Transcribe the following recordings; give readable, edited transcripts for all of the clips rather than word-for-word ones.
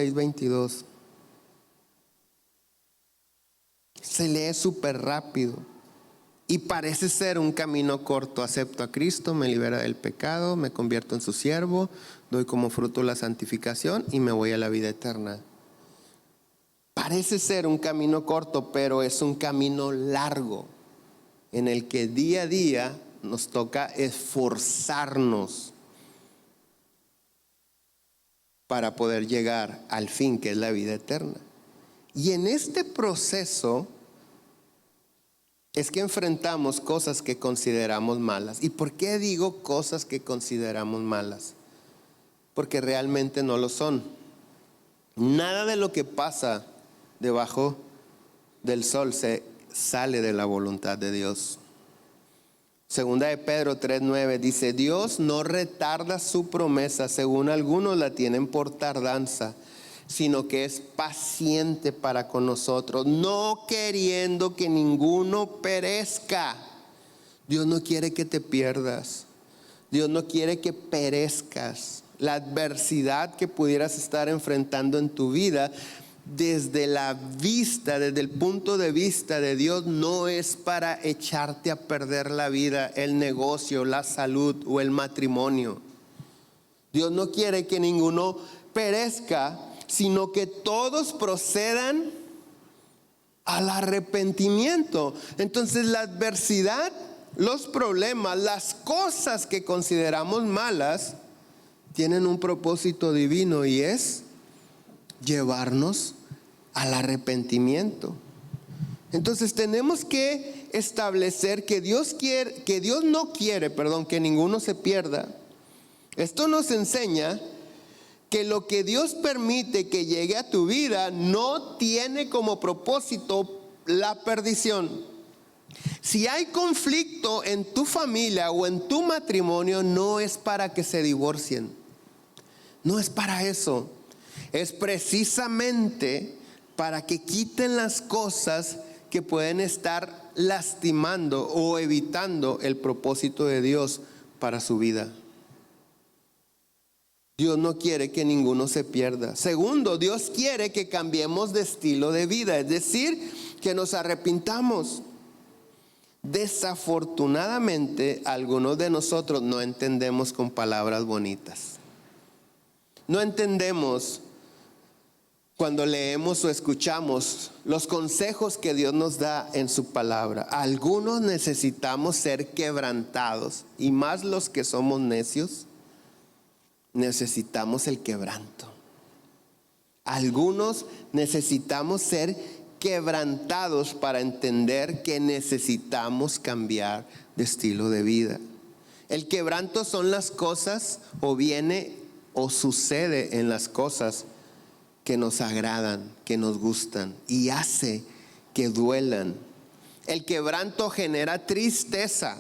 6:22. Se lee súper rápido y parece ser un camino corto. Acepto a Cristo, me libera del pecado, me convierto en su siervo, doy como fruto la santificación y me voy a la vida eterna. Parece ser un camino corto, pero es un camino largo en el que día a día nos toca esforzarnos para poder llegar al fin, que es la vida eterna. Y en este proceso es que enfrentamos cosas que consideramos malas. ¿Y por qué digo cosas que consideramos malas? Porque realmente no lo son. Nada de lo que pasa debajo del sol se sale de la voluntad de Dios. Segunda de Pedro 3:9 dice: Dios no retarda su promesa, según algunos la tienen por tardanza, sino que es paciente para con nosotros, no queriendo que ninguno perezca. Dios no quiere que te pierdas. Dios no quiere que perezcas. La adversidad que pudieras estar enfrentando en tu vida, desde el punto de vista de Dios, no es para echarte a perder la vida, el negocio, la salud o el matrimonio. Dios no quiere que ninguno perezca, sino que todos procedan al arrepentimiento. Entonces la adversidad, los problemas, las cosas que consideramos malas, tienen un propósito divino, y es llevarnos al arrepentimiento. Entonces tenemos que establecer que Dios no quiere que ninguno se pierda. Esto nos enseña que lo que Dios permite que llegue a tu vida no tiene como propósito la perdición. Si hay conflicto en tu familia o en tu matrimonio, no es para que se divorcien. No es para eso. Es precisamente para que quiten las cosas que pueden estar lastimando o evitando el propósito de Dios para su vida. Dios no quiere que ninguno se pierda. Segundo, Dios quiere que cambiemos de estilo de vida, es decir, que nos arrepintamos. Desafortunadamente, algunos de nosotros no entendemos con palabras bonitas. No entendemos cuando leemos o escuchamos los consejos que Dios nos da en su palabra. Algunos necesitamos ser quebrantados, y más los que somos necios, necesitamos el quebranto. Algunos necesitamos ser quebrantados para entender que necesitamos cambiar de estilo de vida. El quebranto son las cosas, o viene o sucede en las cosas que nos agradan, que nos gustan, y hace que duelan. El quebranto genera tristeza.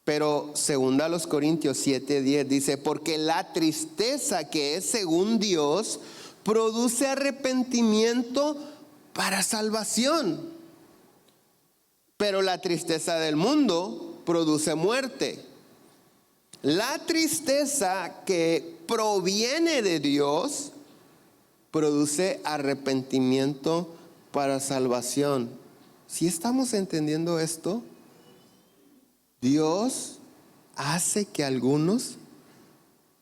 Pero segunda a los Corintios 7:10 dice: porque la tristeza que es según Dios produce arrepentimiento para salvación, pero la tristeza del mundo produce muerte. La tristeza que proviene de Dios produce arrepentimiento para salvación. ¿Sí estamos entendiendo esto? Dios hace que algunos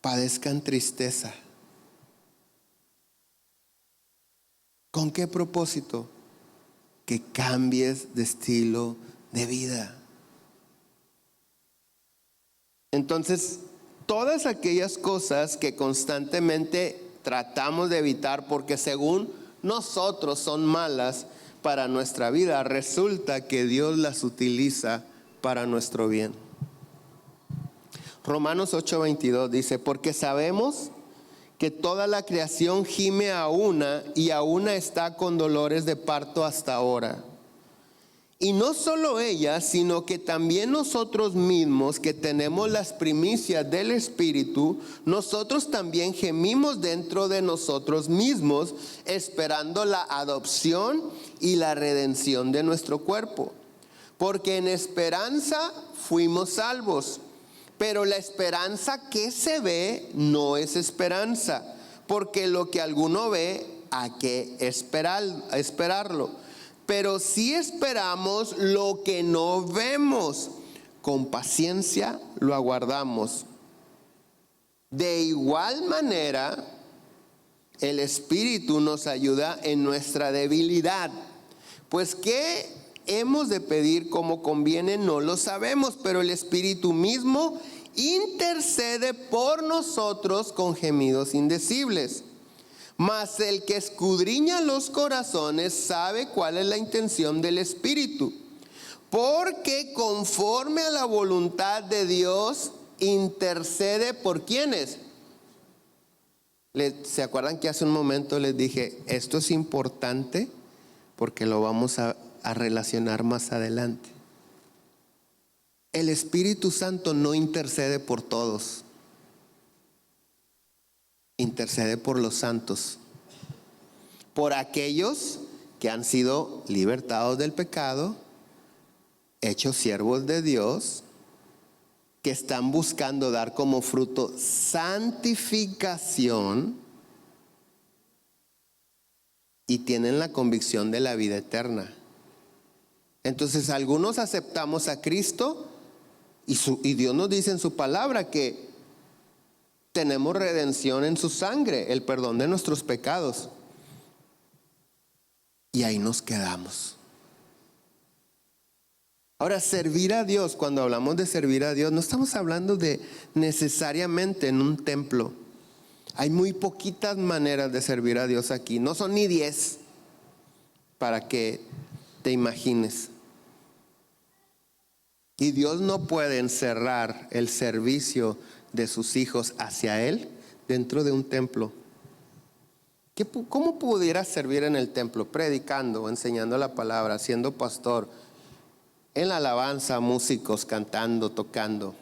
padezcan tristeza. ¿Con qué propósito? Que cambies de estilo de vida. Entonces, todas aquellas cosas que constantemente tratamos de evitar porque según nosotros son malas para nuestra vida, resulta que Dios las utiliza para nuestro bien. Romanos 8:22 dice: porque sabemos que toda la creación gime a una, y a una está con dolores de parto hasta ahora. Y no solo ella, sino que también nosotros mismos, que tenemos las primicias del Espíritu, nosotros también gemimos dentro de nosotros mismos, esperando la adopción y la redención de nuestro cuerpo. Porque en esperanza fuimos salvos. Pero la esperanza que se ve no es esperanza, porque lo que alguno ve, hay que esperarlo. Pero si esperamos lo que no vemos, con paciencia lo aguardamos. De igual manera, el Espíritu nos ayuda en nuestra debilidad. Pues qué hemos de pedir como conviene, no lo sabemos, pero el Espíritu mismo intercede por nosotros con gemidos indecibles. Mas el que escudriña los corazones sabe cuál es la intención del Espíritu, porque conforme a la voluntad de Dios intercede por ¿quiénes? ¿Se acuerdan que hace un momento les dije, esto es importante porque lo vamos a relacionar más adelante? El Espíritu Santo no intercede por todos, intercede por los santos, por aquellos que han sido libertados del pecado, hechos siervos de Dios, que están buscando dar como fruto santificación y tienen la convicción de la vida eterna. Entonces algunos aceptamos a Cristo y Dios nos dice en su palabra que tenemos redención en su sangre, el perdón de nuestros pecados. Y ahí nos quedamos. Ahora, servir a Dios, cuando hablamos de servir a Dios, no estamos hablando de necesariamente en un templo. Hay muy poquitas maneras de servir a Dios aquí, no son ni 10 para que te imagines. Y Dios no puede encerrar el servicio de sus hijos hacia Él dentro de un templo. ¿Cómo pudiera servir en el templo? Predicando, enseñando la palabra, siendo pastor. En la alabanza, músicos cantando, tocando.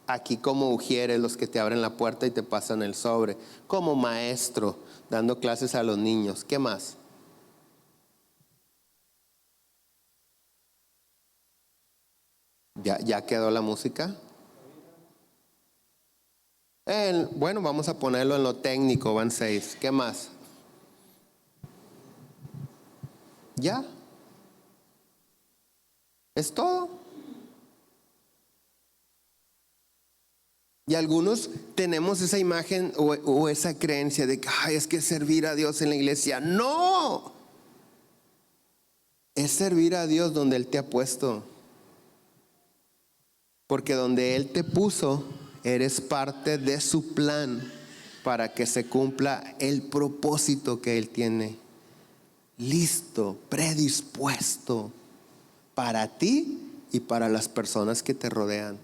Aquí como ujieres, los que te abren la puerta y te pasan el sobre. Como maestro, dando clases a los niños. ¿Qué más? ¿Ya quedó la música? Bueno, vamos a ponerlo en lo técnico, van 6. ¿Qué más? ¿Ya? ¿Es todo? Y algunos tenemos esa imagen o esa creencia de que es que servir a Dios en la iglesia. ¡No! Es servir a Dios donde Él te ha puesto. Porque donde Él te puso, eres parte de su plan para que se cumpla el propósito que Él tiene listo, predispuesto para ti y para las personas que te rodean.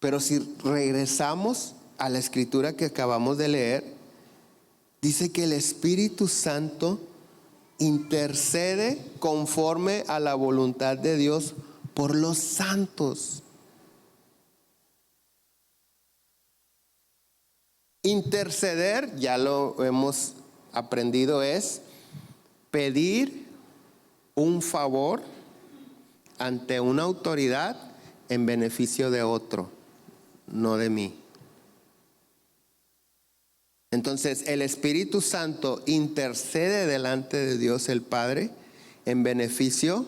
Pero si regresamos a la escritura que acabamos de leer, dice que el Espíritu Santo intercede conforme a la voluntad de Dios por los santos. Interceder, ya lo hemos aprendido, es pedir un favor ante una autoridad en beneficio de otro, no de mí. Entonces el Espíritu Santo intercede delante de Dios el Padre en beneficio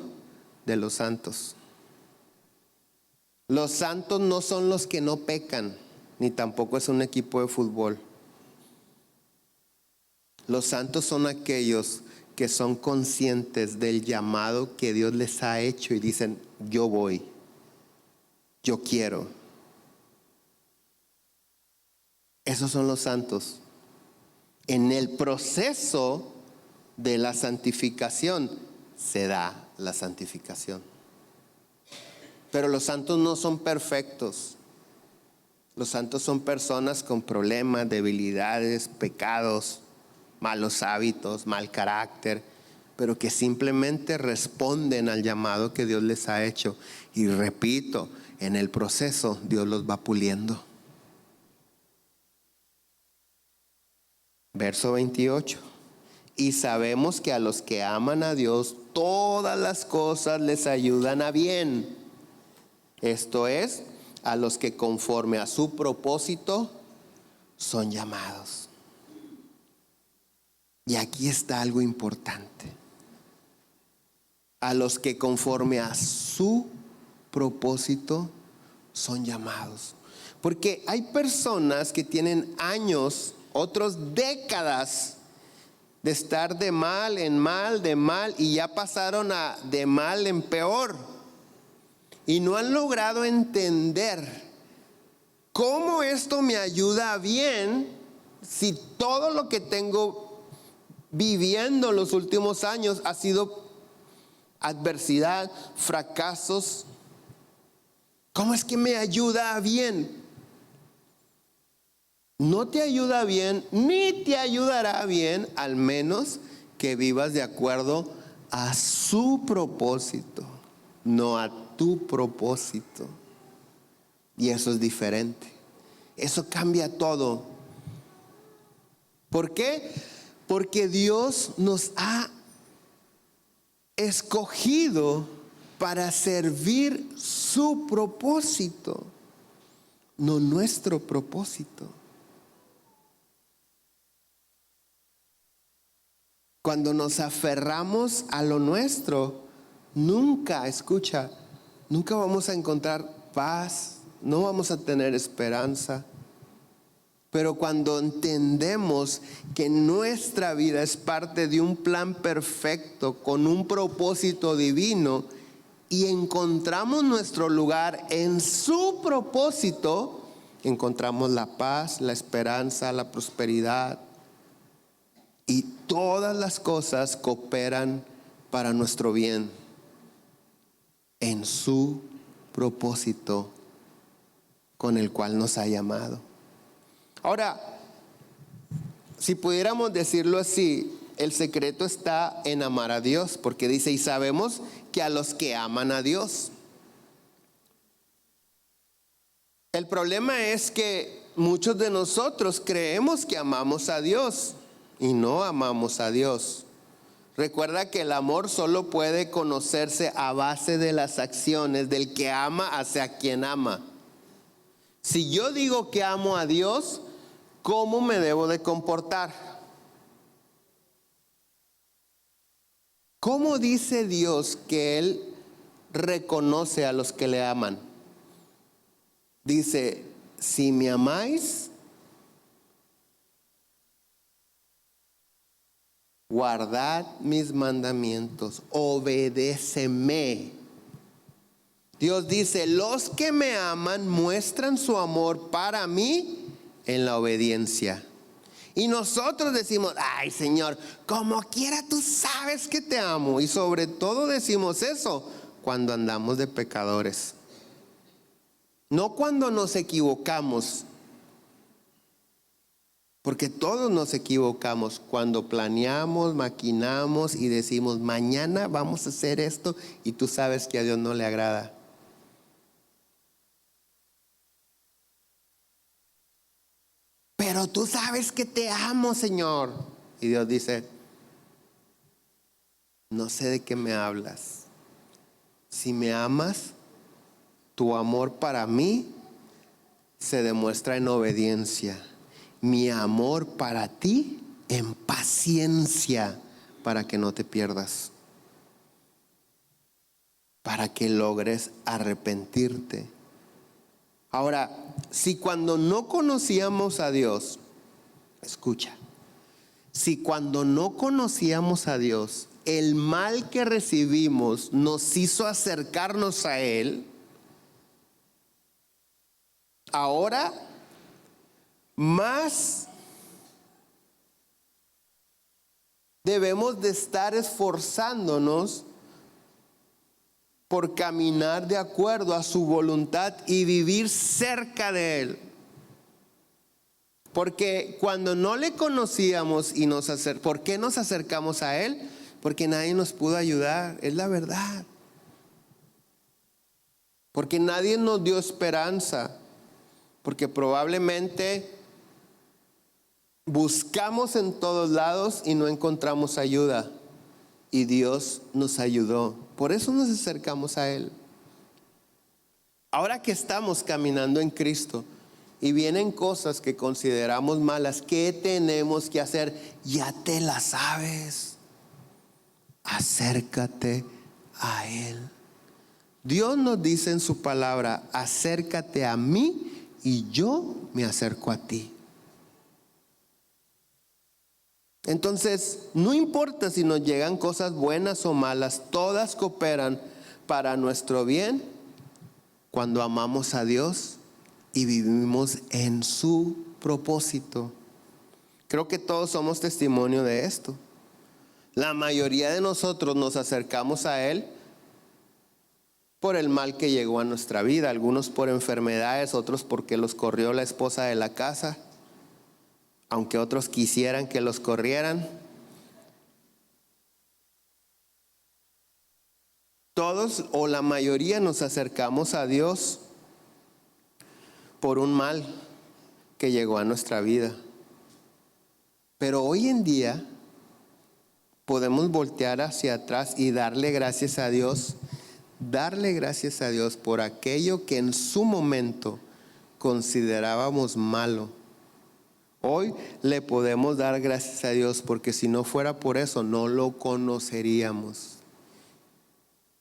de los santos. Los santos no son los que no pecan, ni tampoco es un equipo de fútbol. Los santos son aquellos que son conscientes del llamado que Dios les ha hecho y dicen, yo voy, yo quiero. Esos son los santos. En el proceso de la santificación se da la santificación. Pero los santos no son perfectos. Los santos son personas con problemas, debilidades, pecados, malos hábitos, mal carácter, pero que simplemente responden al llamado que Dios les ha hecho. Y repito, en el proceso Dios los va puliendo. Verso 28. Y sabemos que a los que aman a Dios, todas las cosas les ayudan a bien. Esto es, a los que conforme a su propósito son llamados. Y aquí está algo importante. A los que conforme a su propósito son llamados. Porque hay personas que tienen años, otros décadas de estar de mal en mal, de mal, y ya pasaron a de mal en peor. Y no han logrado entender cómo esto me ayuda bien si todo lo que tengo viviendo los últimos años ha sido adversidad, fracasos. ¿Cómo es que me ayuda bien? No te ayuda bien, ni te ayudará bien, al menos que vivas de acuerdo a su propósito, no a tu propósito. Y eso es diferente. Eso cambia todo. ¿Por qué? Porque Dios nos ha escogido para servir su propósito, no nuestro propósito. Cuando nos aferramos a lo nuestro, nunca vamos a encontrar paz, no vamos a tener esperanza. Pero cuando entendemos que nuestra vida es parte de un plan perfecto, con un propósito divino, y encontramos nuestro lugar en su propósito, encontramos la paz, la esperanza, la prosperidad, y todas las cosas cooperan para nuestro bien en su propósito con el cual nos ha llamado. Ahora, si pudiéramos decirlo así, el secreto está en amar a Dios, porque dice, y sabemos que a los que aman a Dios. El problema es que muchos de nosotros creemos que amamos a Dios y no amamos a Dios. Recuerda que el amor solo puede conocerse a base de las acciones del que ama hacia quien ama. Si yo digo que amo a Dios, ¿cómo me debo de comportar? ¿Cómo dice Dios que Él reconoce a los que le aman? Dice, si me amáis, guardad mis mandamientos, obedéceme. Dios dice, los que me aman muestran su amor para mí en la obediencia. Y nosotros decimos, ay Señor, como quiera tú sabes que te amo. Y sobre todo decimos eso cuando andamos de pecadores. No cuando nos equivocamos, porque todos nos equivocamos cuando planeamos, maquinamos y decimos, mañana vamos a hacer esto, y tú sabes que a Dios no le agrada. Pero tú sabes que te amo, Señor. Y Dios dice, no sé de qué me hablas. Si me amas, tu amor para mí se demuestra en obediencia. Mi amor para ti en paciencia, para que no te pierdas, para que logres arrepentirte. Ahora, si cuando no conocíamos a Dios, escucha, si cuando no conocíamos a Dios, el mal que recibimos nos hizo acercarnos a Él, ahora más debemos de estar esforzándonos por caminar de acuerdo a su voluntad y vivir cerca de Él. Porque cuando no le conocíamos y ¿por qué nos acercamos a Él? Porque nadie nos pudo ayudar, es la verdad. Porque nadie nos dio esperanza, porque probablemente buscamos en todos lados y no encontramos ayuda. Y Dios nos ayudó. Por eso nos acercamos a Él. Ahora que estamos caminando en Cristo y vienen cosas que consideramos malas, ¿qué tenemos que hacer? Ya te las sabes. Acércate a Él. Dios nos dice en su palabra: acércate a mí y yo me acerco a ti. Entonces, no importa si nos llegan cosas buenas o malas, todas cooperan para nuestro bien cuando amamos a Dios y vivimos en su propósito. Creo que todos somos testimonio de esto. La mayoría de nosotros nos acercamos a Él por el mal que llegó a nuestra vida, algunos por enfermedades, otros porque los corrió la esposa de la casa, aunque otros quisieran que los corrieran. Todos o la mayoría nos acercamos a Dios por un mal que llegó a nuestra vida. Pero hoy en día podemos voltear hacia atrás y darle gracias a Dios por aquello que en su momento considerábamos malo. Hoy le podemos dar gracias a Dios porque si no fuera por eso no lo conoceríamos.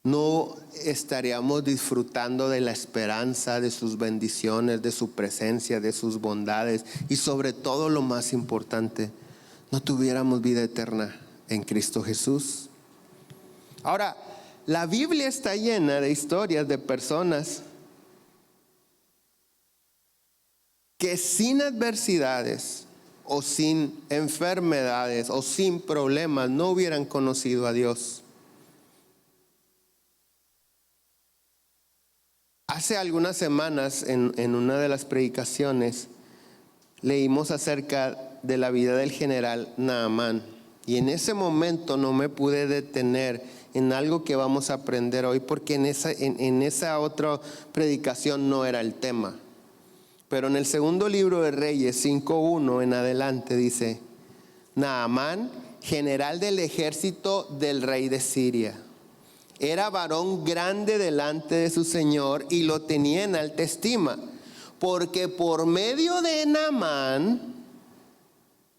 No estaríamos disfrutando de la esperanza, de sus bendiciones, de su presencia, de sus bondades y sobre todo lo más importante, no tuviéramos vida eterna en Cristo Jesús. Ahora, la Biblia está llena de historias de personas que sin adversidades o sin enfermedades o sin problemas no hubieran conocido a Dios. Hace algunas semanas en una de las predicaciones leímos acerca de la vida del general Naamán y en ese momento no me pude detener en algo que vamos a aprender hoy porque en esa otra predicación no era el tema. Pero en el segundo libro de Reyes 5:1 en adelante dice: Naamán, general del ejército del rey de Siria, era varón grande delante de su señor y lo tenía en alta estima, porque por medio de Naamán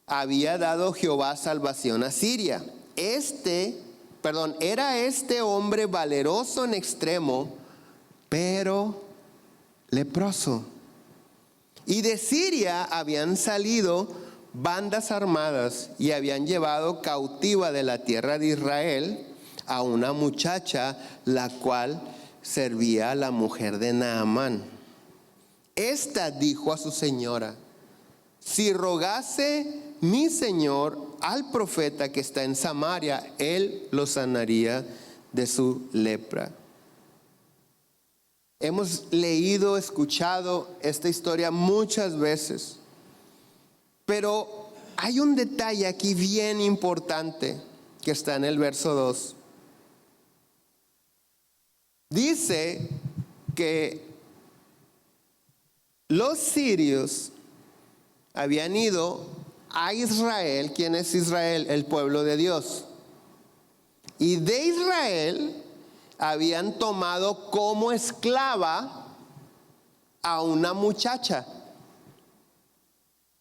había dado Jehová salvación a Siria. Era este hombre valeroso en extremo, pero leproso. Y de Siria habían salido bandas armadas y habían llevado cautiva de la tierra de Israel a una muchacha, la cual servía a la mujer de Naamán. Esta dijo a su señora: si rogase mi señor al profeta que está en Samaria, él lo sanaría de su lepra. Hemos leído, escuchado esta historia muchas veces, pero hay un detalle aquí bien importante que está en el verso 2. Dice que los sirios habían ido a Israel. ¿Quién es Israel? El pueblo de Dios. Y de Israel habían tomado como esclava a una muchacha.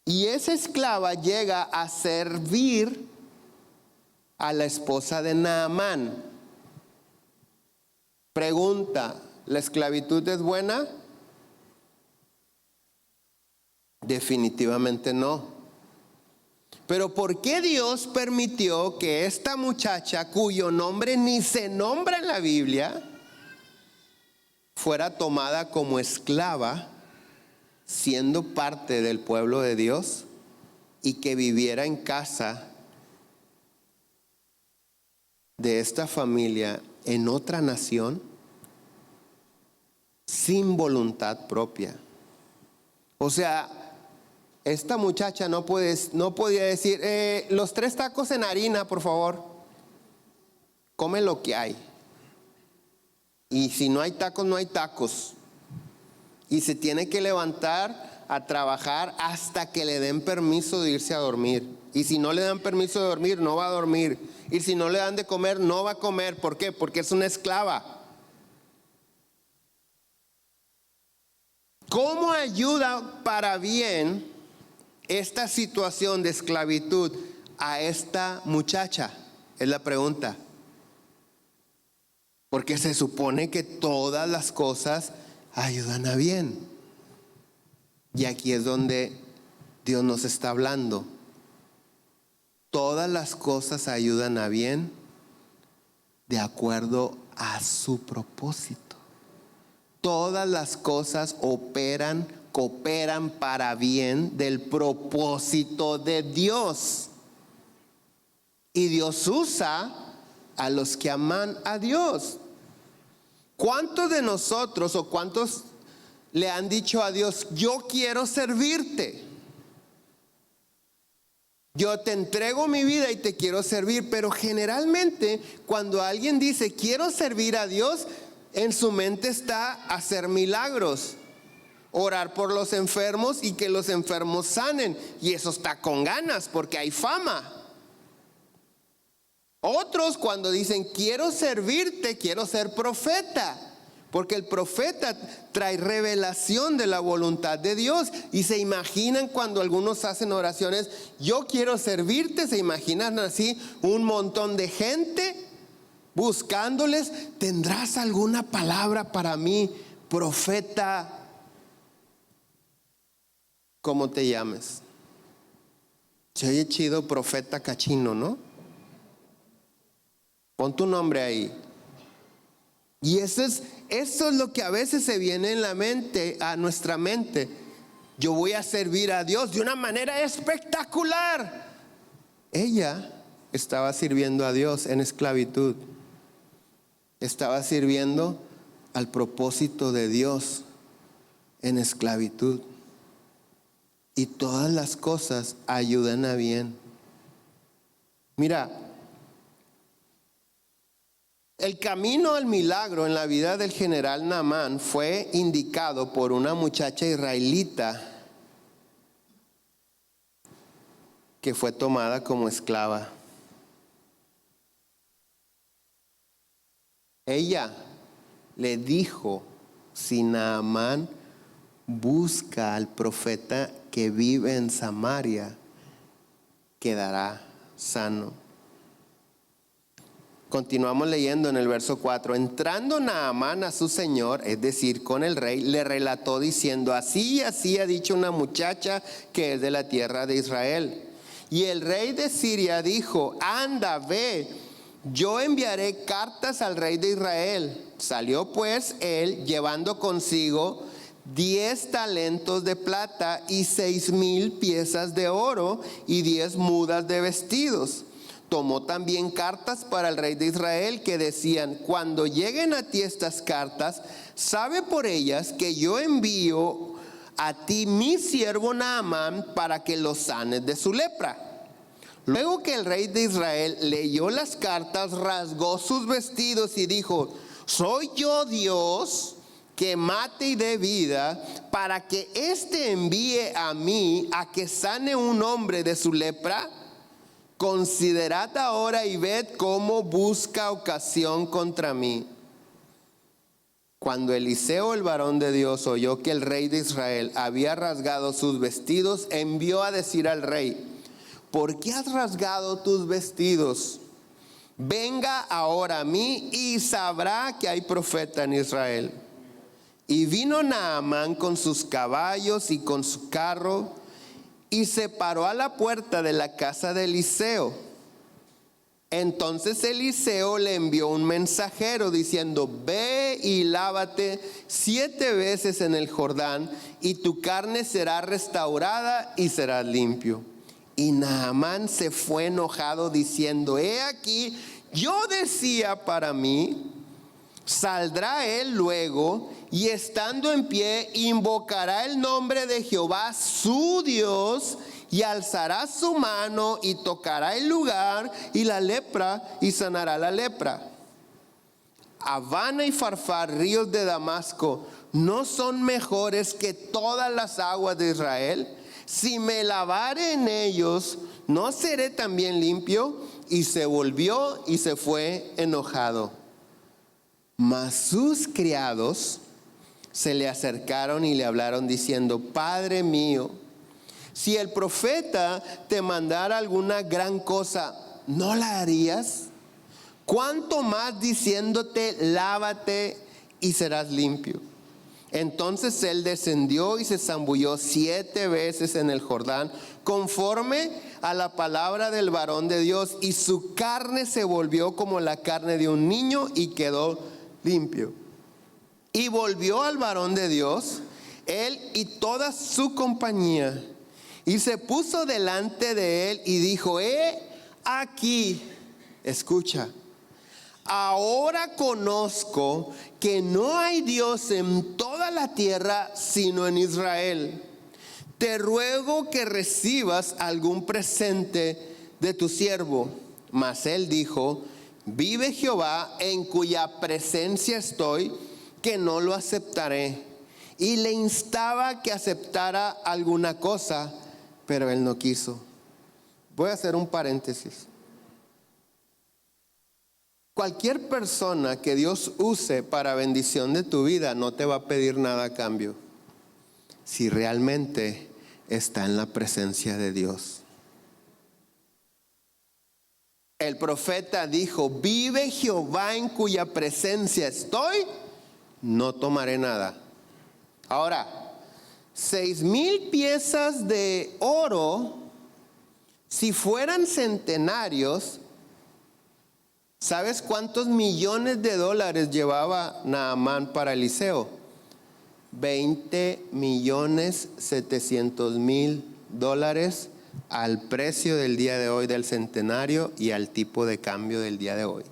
Y esa esclava llega a servir a la esposa de Naamán. Pregunta: ¿la esclavitud es buena? Definitivamente no. Pero ¿por qué Dios permitió que esta muchacha, cuyo nombre ni se nombra en la Biblia, fuera tomada como esclava, siendo parte del pueblo de Dios, y que viviera en casa de esta familia en otra nación sin voluntad propia? O sea, esta muchacha no podía decir: los 3 tacos en harina, por favor. Come lo que hay. Y si no hay tacos, no hay tacos. Y se tiene que levantar a trabajar hasta que le den permiso de irse a dormir. Y si no le dan permiso de dormir, no va a dormir. Y si no le dan de comer, no va a comer. ¿Por qué? Porque es una esclava. ¿Cómo ayuda para bien esta situación de esclavitud a esta muchacha? Es la pregunta. Porque se supone que todas las cosas ayudan a bien. Y aquí es donde Dios nos está hablando. Todas las cosas ayudan a bien de acuerdo a su propósito. Todas las cosas cooperan para bien del propósito de Dios. Y Dios usa a los que aman a Dios. ¿Cuántos de nosotros o cuántos le han dicho a Dios, yo quiero servirte? Yo te entrego mi vida y te quiero servir. Pero generalmente cuando alguien dice quiero servir a Dios, en su mente está hacer milagros, orar por los enfermos y que los enfermos sanen. Y eso está con ganas porque hay fama. Otros cuando dicen quiero servirte, quiero ser profeta, porque el profeta trae revelación de la voluntad de Dios. Y se imaginan cuando algunos hacen oraciones, yo quiero servirte, se imaginan así un montón de gente buscándoles. ¿Tendrás alguna palabra para mí, profeta? ¿Cómo te llames? Se oye chido, profeta Cachino, ¿no? Pon tu nombre ahí. Y eso es lo que a veces se viene en la mente, a nuestra mente. Yo voy a servir a Dios de una manera espectacular. Ella estaba sirviendo a Dios en esclavitud. Estaba sirviendo al propósito de Dios en esclavitud. Y todas las cosas ayudan a bien. Mira, el camino al milagro en la vida del general Naamán fue indicado por una muchacha israelita que fue tomada como esclava. Ella le dijo, si Naamán busca al profeta que vive en Samaria, quedará sano. Continuamos leyendo en el verso 4. Entrando Naamán a su señor, es decir, con el rey, le relató diciendo, así y así ha dicho una muchacha que es de la tierra de Israel. Y el rey de Siria dijo, anda, ve, yo enviaré cartas al rey de Israel. Salió pues él llevando consigo 10 talentos de plata y 6,000 piezas de oro y 10 mudas de vestidos. Tomó también cartas para el rey de Israel que decían, cuando lleguen a ti estas cartas, sabe por ellas que yo envío a ti mi siervo Naamán para que lo sanes de su lepra. Luego que el rey de Israel leyó las cartas, rasgó sus vestidos y dijo, ¿soy yo Dios que mate y dé vida para que éste envíe a mí a que sane un hombre de su lepra? Considerad ahora y ved cómo busca ocasión contra mí. Cuando Eliseo, el varón de Dios, oyó que el rey de Israel había rasgado sus vestidos, envió a decir al rey, ¿por qué has rasgado tus vestidos? Venga ahora a mí y sabrá que hay profeta en Israel. Y vino Naamán con sus caballos y con su carro, y se paró a la puerta de la casa de Eliseo. Entonces Eliseo le envió un mensajero diciendo, ve y lávate 7 veces en el Jordán, y tu carne será restaurada y serás limpio. Y Naamán se fue enojado diciendo, he aquí, yo decía para mí, saldrá él luego y estando en pie invocará el nombre de Jehová su Dios y alzará su mano y tocará el lugar y la lepra y sanará la lepra. Habana y Farfar, ríos de Damasco, ¿no son mejores que todas las aguas de Israel? Si me lavare en ellos, ¿no seré también limpio? Y se volvió y se fue enojado. Mas sus criados se le acercaron y le hablaron diciendo: Padre mío, si el profeta te mandara alguna gran cosa, ¿no la harías? ¿Cuánto más diciéndote: lávate y serás limpio? Entonces él descendió y se zambulló 7 veces en el Jordán, conforme a la palabra del varón de Dios, y su carne se volvió como la carne de un niño y quedó limpio. Y volvió al varón de Dios, él y toda su compañía, y se puso delante de él y dijo: aquí, escucha, ahora conozco que no hay Dios en toda la tierra sino en Israel. Te ruego que recibas algún presente de tu siervo. Mas él dijo: vive Jehová, en cuya presencia estoy, que no lo aceptaré. Y le instaba que aceptara alguna cosa, pero él no quiso. Voy a hacer un paréntesis. Cualquier persona que Dios use para bendición de tu vida no te va a pedir nada a cambio, si realmente está en la presencia de Dios. El profeta dijo: vive Jehová, en cuya presencia estoy, no tomaré nada. Ahora, 6,000 piezas de oro, si fueran centenarios, ¿sabes cuántos millones de dólares llevaba Naamán para Eliseo? 20,700,000 dólares al precio del día de hoy del centenario y al tipo de cambio del día de hoy.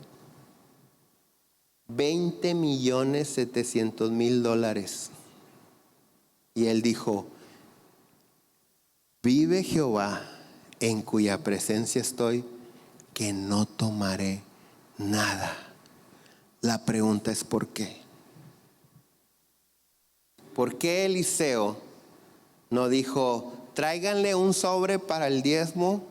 20,700,000 dólares. Y él dijo: vive Jehová, en cuya presencia estoy, que no tomaré nada. La pregunta es: ¿por qué? ¿Por qué Eliseo no dijo: tráiganle un sobre para el diezmo,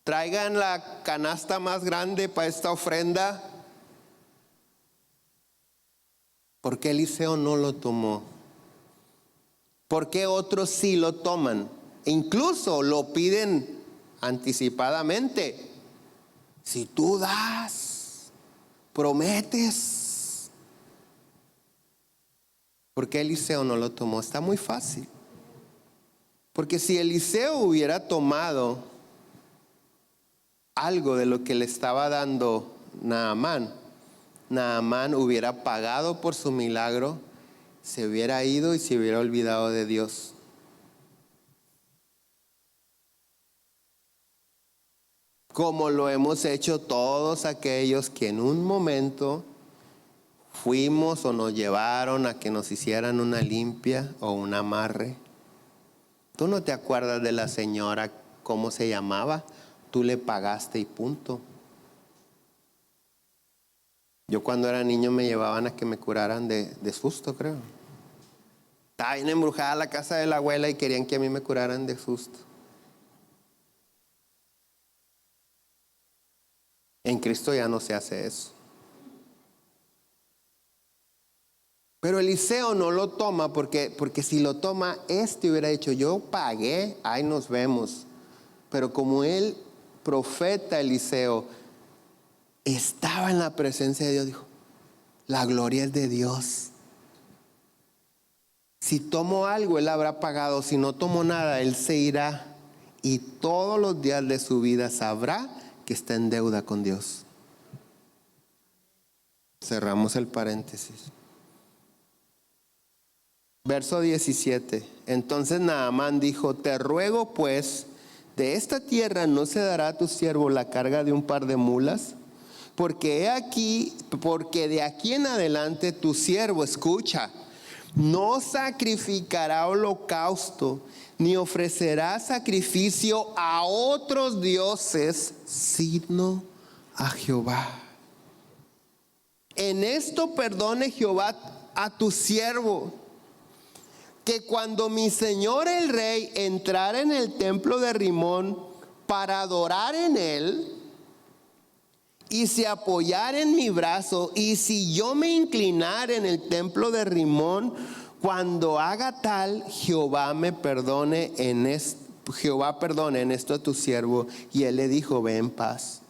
traigan la canasta más grande para esta ofrenda? ¿Por qué Eliseo no lo tomó? ¿Por qué otros sí lo toman? Incluso lo piden anticipadamente. Si tú das, prometes. ¿Por qué Eliseo no lo tomó? Está muy fácil. Porque si Eliseo hubiera tomado algo de lo que le estaba dando Naamán, Naamán hubiera pagado por su milagro, se hubiera ido y se hubiera olvidado de Dios. Como lo hemos hecho todos aquellos que en un momento fuimos o nos llevaron a que nos hicieran una limpia o un amarre. Tú no te acuerdas de la señora, cómo se llamaba, tú le pagaste y punto. Yo cuando era niño me llevaban a que me curaran de susto, creo. Estaba bien embrujada la casa de la abuela y querían que a mí me curaran de susto. En Cristo ya no se hace eso. Pero Eliseo no lo toma porque si lo toma, hubiera dicho: yo pagué, ahí nos vemos. Pero como el profeta Eliseo estaba en la presencia de Dios, dijo: la gloria es de Dios. Si tomo algo, él habrá pagado. Si no tomo nada, él se irá. Y todos los días de su vida sabrá que está en deuda con Dios. Cerramos el paréntesis. Verso 17. Entonces Naamán dijo: te ruego pues, de esta tierra no se dará a tu siervo la carga de un par de mulas, porque de aquí en adelante tu siervo, escucha, no sacrificará holocausto, ni ofrecerá sacrificio a otros dioses, sino a Jehová. En esto perdone Jehová a tu siervo, que cuando mi señor el rey entrara en el templo de Rimón para adorar en él, y se apoyare en mi brazo, y si yo me inclinare en el templo de Rimón, cuando haga tal, Jehová perdone en esto a tu siervo. Y él le dijo, ve en paz.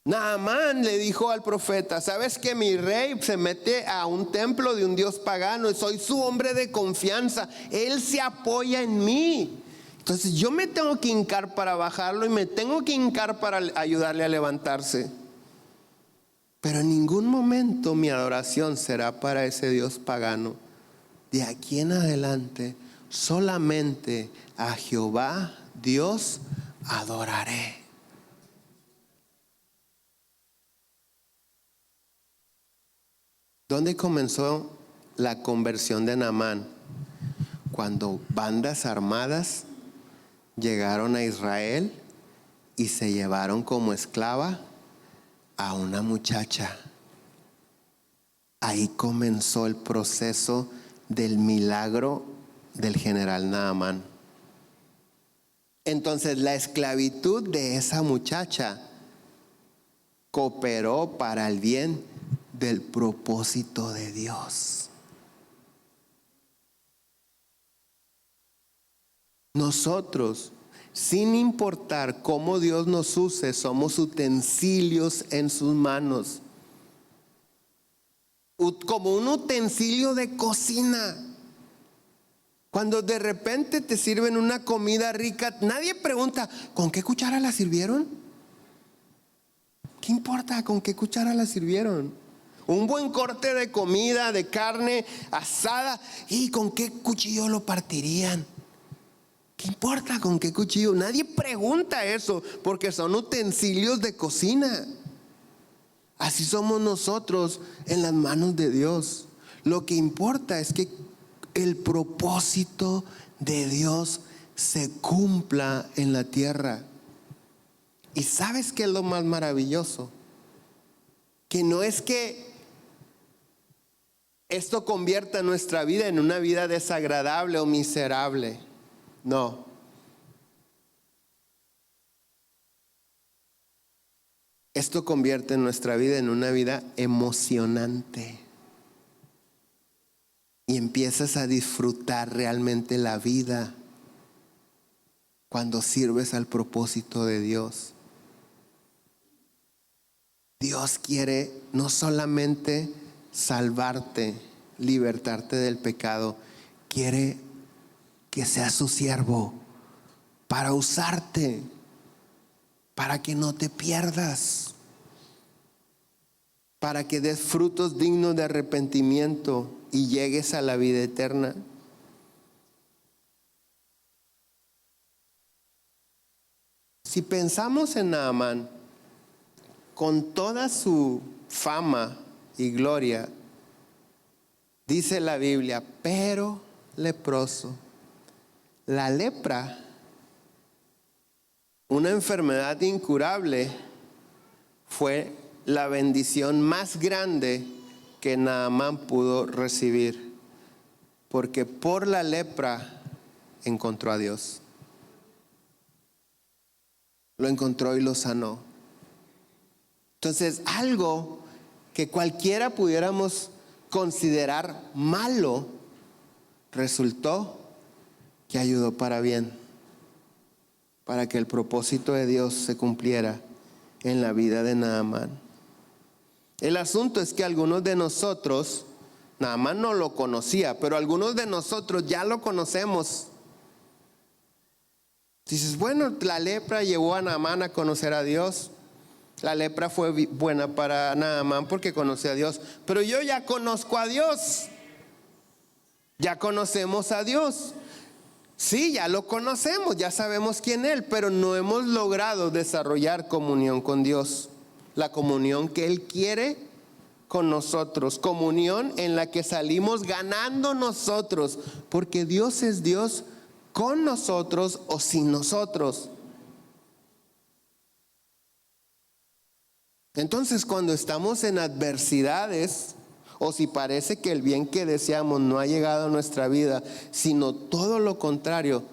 Naamán le dijo al profeta, ¿sabes que mi rey se mete a un templo de un dios pagano y soy su hombre de confianza? Él se apoya en mí. Entonces yo me tengo que hincar para bajarlo y me tengo que hincar para ayudarle a levantarse. Pero en ningún momento mi adoración será para ese dios pagano. De aquí en adelante solamente a Jehová Dios adoraré. ¿Dónde comenzó la conversión de Naamán? Cuando bandas armadas llegaron a Israel y se llevaron como esclava a una muchacha. Ahí comenzó el proceso del milagro del general Naamán. Entonces la esclavitud de esa muchacha cooperó para el bien del propósito de Dios. Nosotros, sin importar cómo Dios nos use, somos utensilios en sus manos. Como un utensilio de cocina. Cuando de repente te sirven una comida rica, nadie pregunta, ¿con qué cuchara la sirvieron? ¿Qué importa con qué cuchara la sirvieron? Un buen corte de comida, de carne asada, ¿y con qué cuchillo lo partirían? ¿Qué importa con qué cuchillo? Nadie pregunta eso, porque son utensilios de cocina. Así somos nosotros en las manos de Dios. Lo que importa es que el propósito de Dios se cumpla en la tierra. ¿Y sabes qué es lo más maravilloso? Que no es que esto convierta nuestra vida en una vida desagradable o miserable. No. Esto convierte nuestra vida en una vida emocionante. Y empiezas a disfrutar realmente la vida cuando sirves al propósito de Dios. Dios quiere no solamente salvarte, libertarte del pecado, quiere que seas su siervo para usarte, para que no te pierdas, para que des frutos dignos de arrepentimiento y llegues a la vida eterna. Si pensamos en Naamán, con toda su fama y gloria, dice la Biblia, pero leproso. La lepra, una enfermedad incurable, fue la bendición más grande que Naamán pudo recibir, porque por la lepra encontró a Dios. Lo encontró y lo sanó. Entonces, algo que cualquiera pudiéramos considerar malo, resultó que ayudó para bien, para que el propósito de Dios se cumpliera en la vida de Naamán. El asunto es que algunos de nosotros, Naamán no lo conocía, pero algunos de nosotros ya lo conocemos. Dices, bueno, la lepra llevó a Naamán a conocer a Dios. La lepra fue buena para Naamán porque conoció a Dios. Pero yo ya conozco a Dios. Ya conocemos a Dios. Sí, ya lo conocemos, ya sabemos quién es Él, pero no hemos logrado desarrollar comunión con Dios. La comunión que Él quiere con nosotros. Comunión en la que salimos ganando nosotros. Porque Dios es Dios con nosotros o sin nosotros. Entonces, cuando estamos en adversidades, o si parece que el bien que deseamos no ha llegado a nuestra vida, sino todo lo contrario,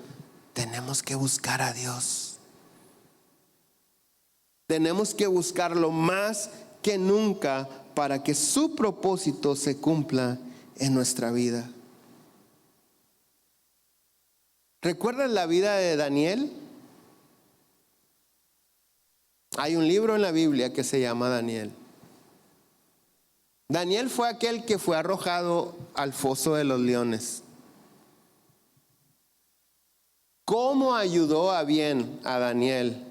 tenemos que buscar a Dios. Tenemos que buscarlo más que nunca para que su propósito se cumpla en nuestra vida. ¿Recuerdan la vida de Daniel? Hay un libro en la Biblia que se llama Daniel. Daniel fue aquel que fue arrojado al foso de los leones. ¿Cómo ayudó a bien a Daniel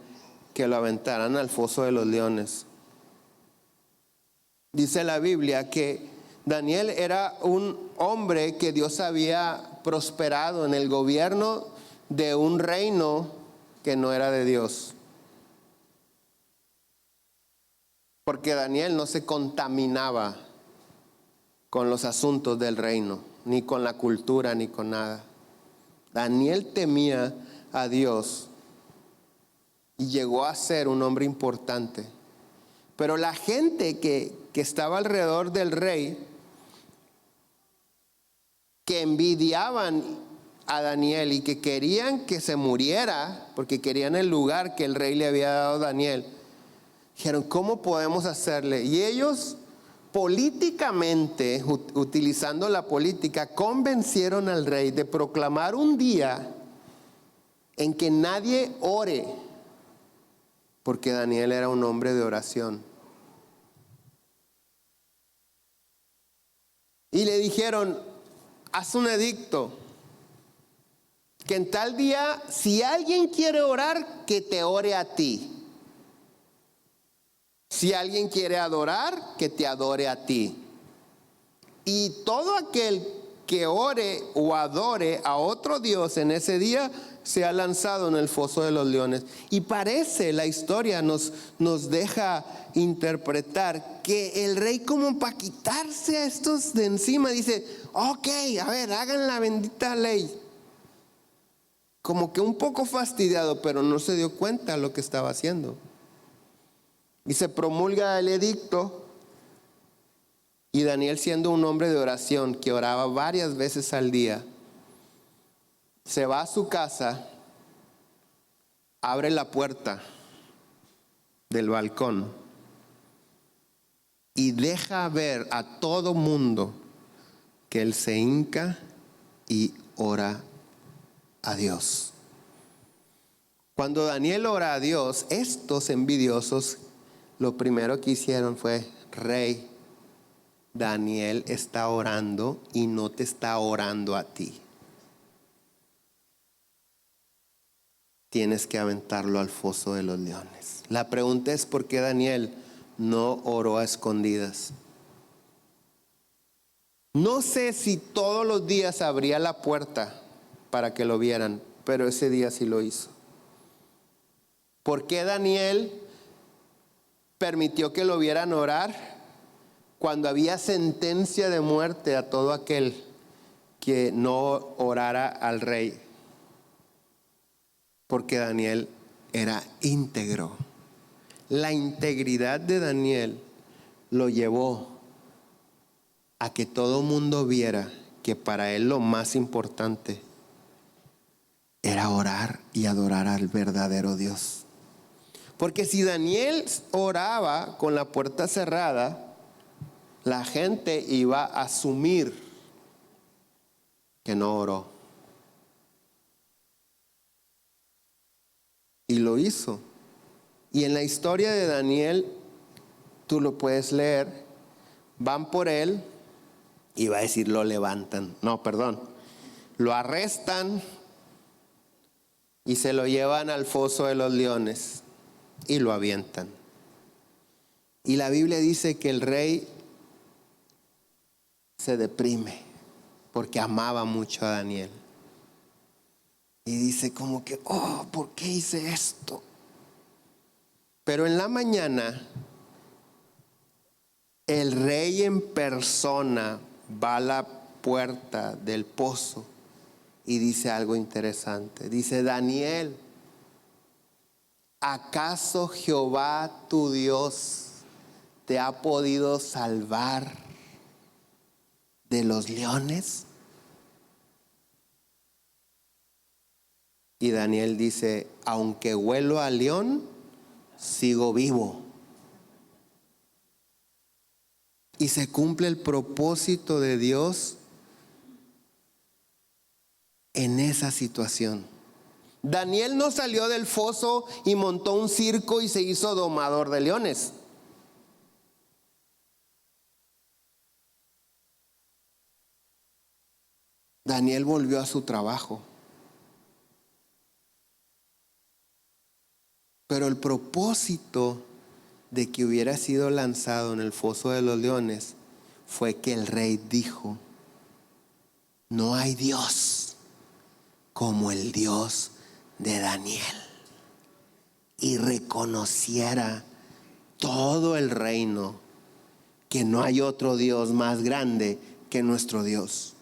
que lo aventaran al foso de los leones? Dice la Biblia que Daniel era un hombre que Dios había prosperado en el gobierno de un reino que no era de Dios. Porque Daniel no se contaminaba con los asuntos del reino, ni con la cultura, ni con nada. Daniel temía a Dios y llegó a ser un hombre importante. Pero la gente que estaba alrededor del rey, que envidiaban a Daniel y que querían que se muriera, porque querían el lugar que el rey le había dado a Daniel, dijeron, ¿cómo podemos hacerle? Y ellos políticamente, utilizando la política, convencieron al rey de proclamar un día en que nadie ore, porque Daniel era un hombre de oración. Y le dijeron, haz un edicto, que en tal día, si alguien quiere orar, que te ore a ti. Si alguien quiere adorar, que te adore a ti. Y todo aquel que ore o adore a otro Dios en ese día, sea lanzado en el foso de los leones. Y parece, la historia nos deja interpretar que el rey, como para quitarse a estos de encima, dice, ok, a ver, hagan la bendita ley. Como que un poco fastidiado, pero no se dio cuenta de lo que estaba haciendo. Y se promulga el edicto, y Daniel, siendo un hombre de oración que oraba varias veces al día, se va a su casa, abre la puerta del balcón y deja ver a todo mundo que él se hinca y ora a Dios. Cuando Daniel ora a Dios, estos envidiosos lo primero que hicieron fue, rey, Daniel está orando y no te está orando a ti. Tienes que aventarlo al foso de los leones. La pregunta es, ¿por qué Daniel no oró a escondidas? No sé si todos los días abría la puerta para que lo vieran, pero ese día sí lo hizo. ¿Por qué Daniel permitió que lo vieran orar cuando había sentencia de muerte a todo aquel que no orara al rey? Porque Daniel era íntegro. La integridad de Daniel lo llevó a que todo mundo viera que para él lo más importante era orar y adorar al verdadero Dios. Porque si Daniel oraba con la puerta cerrada, la gente iba a asumir que no oró. Y lo hizo. Y en la historia de Daniel, tú lo puedes leer, van por él y va a decir lo levantan. No, perdón. Lo arrestan y se lo llevan al foso de los leones y lo avientan. Y la Biblia dice que el rey se deprime porque amaba mucho a Daniel. Y dice como que, oh, ¿por qué hice esto? Pero en la mañana, el rey en persona va a la puerta del pozo y dice algo interesante. Dice, Daniel, ¿acaso Jehová tu Dios te ha podido salvar de los leones? Y Daniel dice, aunque huelo a león, sigo vivo. Y se cumple el propósito de Dios en esa situación. Daniel no salió del foso y montó un circo y se hizo domador de leones. Daniel volvió a su trabajo. Pero el propósito de que hubiera sido lanzado en el foso de los leones fue que el rey dijo: no hay Dios como el Dios de Daniel. Y reconociera todo el reino que no hay otro Dios más grande que nuestro Dios.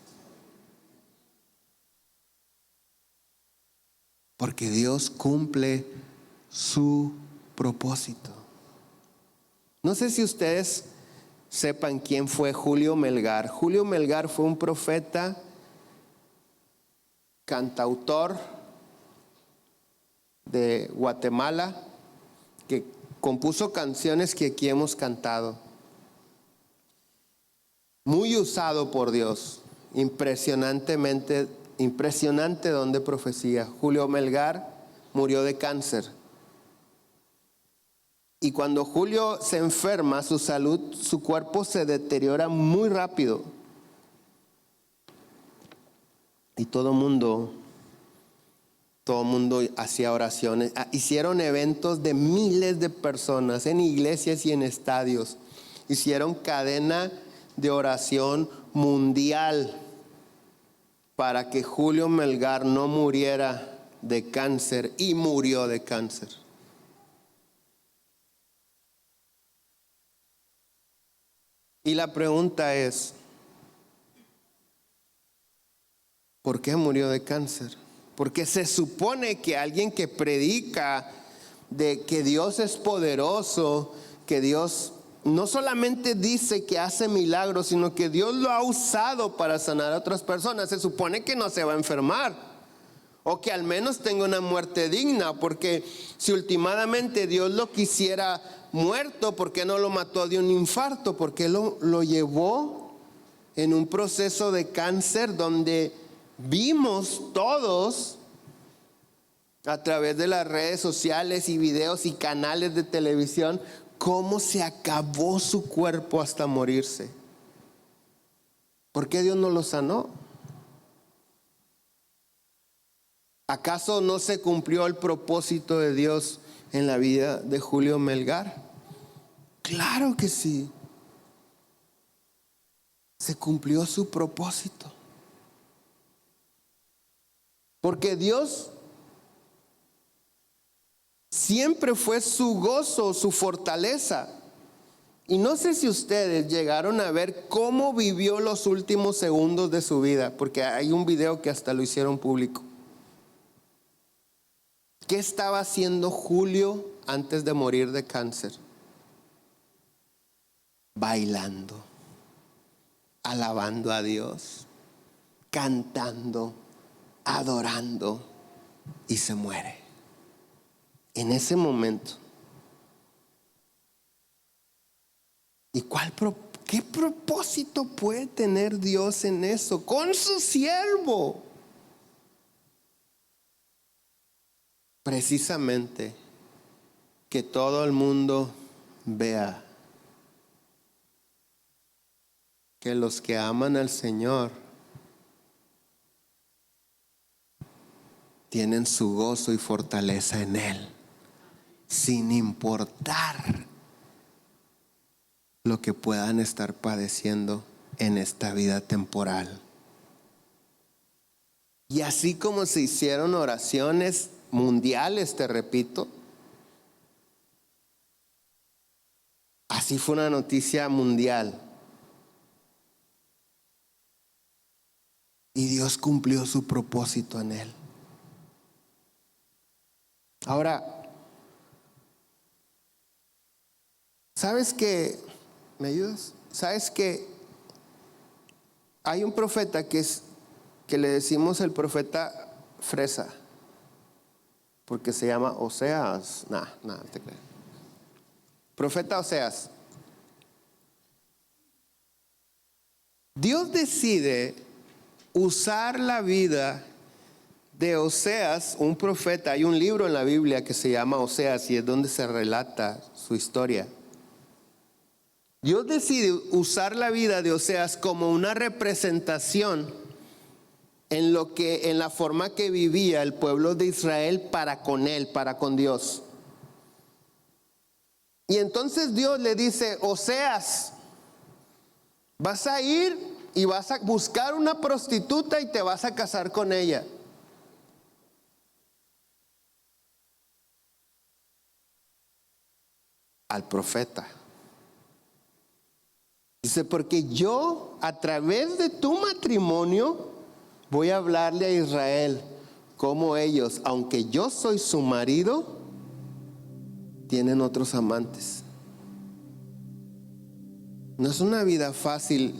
Porque Dios cumple su propósito. No sé si ustedes sepan quién fue Julio Melgar. Julio Melgar fue un profeta, cantautor de Guatemala, que compuso canciones que aquí hemos cantado. Muy usado por Dios, impresionante don de profecía. Julio Melgar murió de cáncer. Y cuando Julio se enferma, su salud, su cuerpo se deteriora muy rápido. Y todo mundo hacía oraciones. Hicieron eventos de miles de personas en iglesias y en estadios. Hicieron cadena de oración mundial para que Julio Melgar no muriera de cáncer, y murió de cáncer. Y la pregunta es: ¿por qué murió de cáncer? Porque se supone que alguien que predica de que Dios es poderoso, que Dios no solamente dice que hace milagros, sino que Dios lo ha usado para sanar a otras personas, se supone que no se va a enfermar, o que al menos tenga una muerte digna. Porque si últimamente Dios lo quisiera muerto, ¿por qué no lo mató de un infarto? ¿Por qué lo llevó en un proceso de cáncer donde vimos todos a través de las redes sociales y videos y canales de televisión cómo se acabó su cuerpo hasta morirse? ¿Por qué Dios no lo sanó? ¿Acaso no se cumplió el propósito de Dios en la vida de Julio Melgar? Claro que sí. Se cumplió su propósito. Porque Dios siempre fue su gozo, su fortaleza. Y no sé si ustedes llegaron a ver cómo vivió los últimos segundos de su vida, porque hay un video que hasta lo hicieron público. ¿Qué estaba haciendo Julio antes de morir de cáncer? Bailando, alabando a Dios, cantando, adorando, y se muere. En ese momento. ¿Y qué propósito puede tener Dios en eso? Con su siervo. Precisamente que todo el mundo vea que los que aman al Señor tienen su gozo y fortaleza en Él, sin importar lo que puedan estar padeciendo en esta vida temporal. Y así como se hicieron oraciones mundiales, te repito, así fue una noticia mundial. Y Dios cumplió su propósito en él. Ahora, ¿sabes qué? ¿Me ayudas? ¿Sabes que hay un profeta que le decimos el profeta fresa? Porque se llama Oseas. No te creas. Profeta Oseas. Dios decide usar la vida de Oseas, un profeta. Hay un libro en la Biblia que se llama Oseas y es donde se relata su historia. Dios decide usar la vida de Oseas como una representación en la forma que vivía el pueblo de Israel para con él, para con Dios. Y entonces Dios le dice: Oseas, vas a ir y vas a buscar una prostituta y te vas a casar con ella. Al profeta. Dice: porque yo a través de tu matrimonio voy a hablarle a Israel cómo ellos, aunque yo soy su marido, tienen otros amantes. No es una vida fácil,